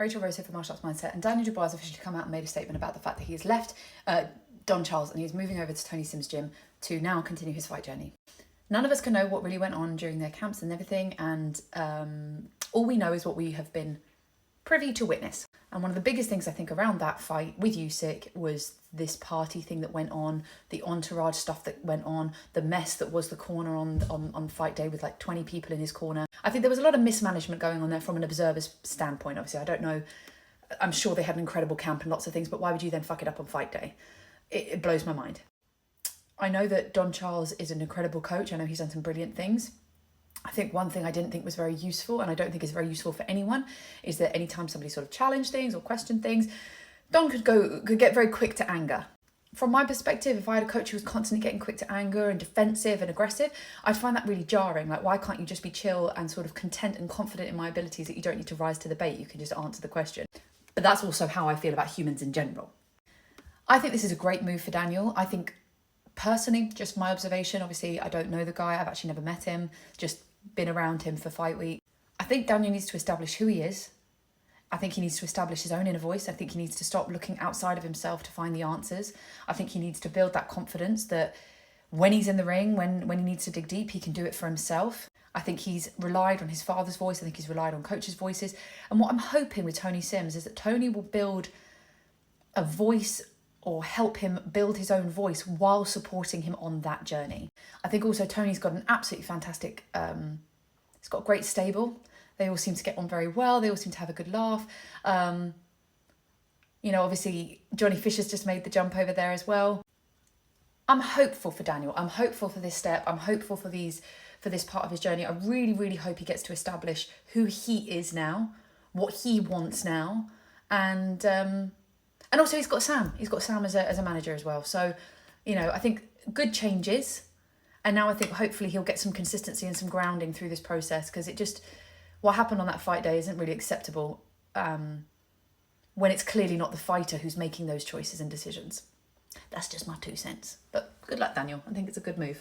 Rachel Rose here for Martial Arts Mindset, and Daniel Dubois has officially come out and made a statement about the fact that he has left Don Charles and he's moving over to Tony Sims' gym to now continue his fight journey. None of us can know what really went on during their camps and everything, and all we know is what we have been privy to witness. And one of the biggest things I think around that fight with Usyk was this party thing that went on, the entourage stuff that went on, the mess that was the corner on fight day with like 20 people in his corner. I think there was a lot of mismanagement going on there from an observer's standpoint. Obviously, I don't know. I'm sure they had an incredible camp and lots of things, but why would you then fuck it up on fight day? It blows my mind. I know that Don Charles is an incredible coach. I know he's done some brilliant things. I think one thing I didn't think was very useful, and I don't think is very useful for anyone, is that anytime somebody sort of challenged things or questioned things, Don could get very quick to anger. From my perspective, if I had a coach who was constantly getting quick to anger and defensive and aggressive, I'd find that really jarring. Like, why can't you just be chill and sort of content and confident in my abilities that you don't need to rise to the bait? You can just answer the question. But that's also how I feel about humans in general. I think this is a great move for Daniel. I think personally, just my observation, obviously I don't know the guy, I've actually never met him, just been around him for fight week. I think Daniel needs to establish who he is. I think he needs to establish his own inner voice. I think he needs to stop looking outside of himself to find the answers. I think he needs to build that confidence that when he's in the ring, when he needs to dig deep, he can do it for himself. I think he's relied on his father's voice. I think he's relied on coaches' voices. And what I'm hoping with Tony Sims is that Tony will build a voice or help him build his own voice while supporting him on that journey. I think also Tony's got an absolutely fantastic, he's got a great stable. They all seem to get on very well. They all seem to have a good laugh. Obviously Johnny Fisher's just made the jump over there as well. I'm hopeful for Daniel. I'm hopeful for this step. I'm hopeful for this part of his journey. I really, really hope he gets to establish who he is now, what he wants now, and also he's got Sam. He's got Sam as a manager as well. So, I think good changes. And now I think hopefully he'll get some consistency and some grounding through this process, because what happened on that fight day isn't really acceptable when it's clearly not the fighter who's making those choices and decisions. That's just my 2 cents. But good luck, Daniel. I think it's a good move.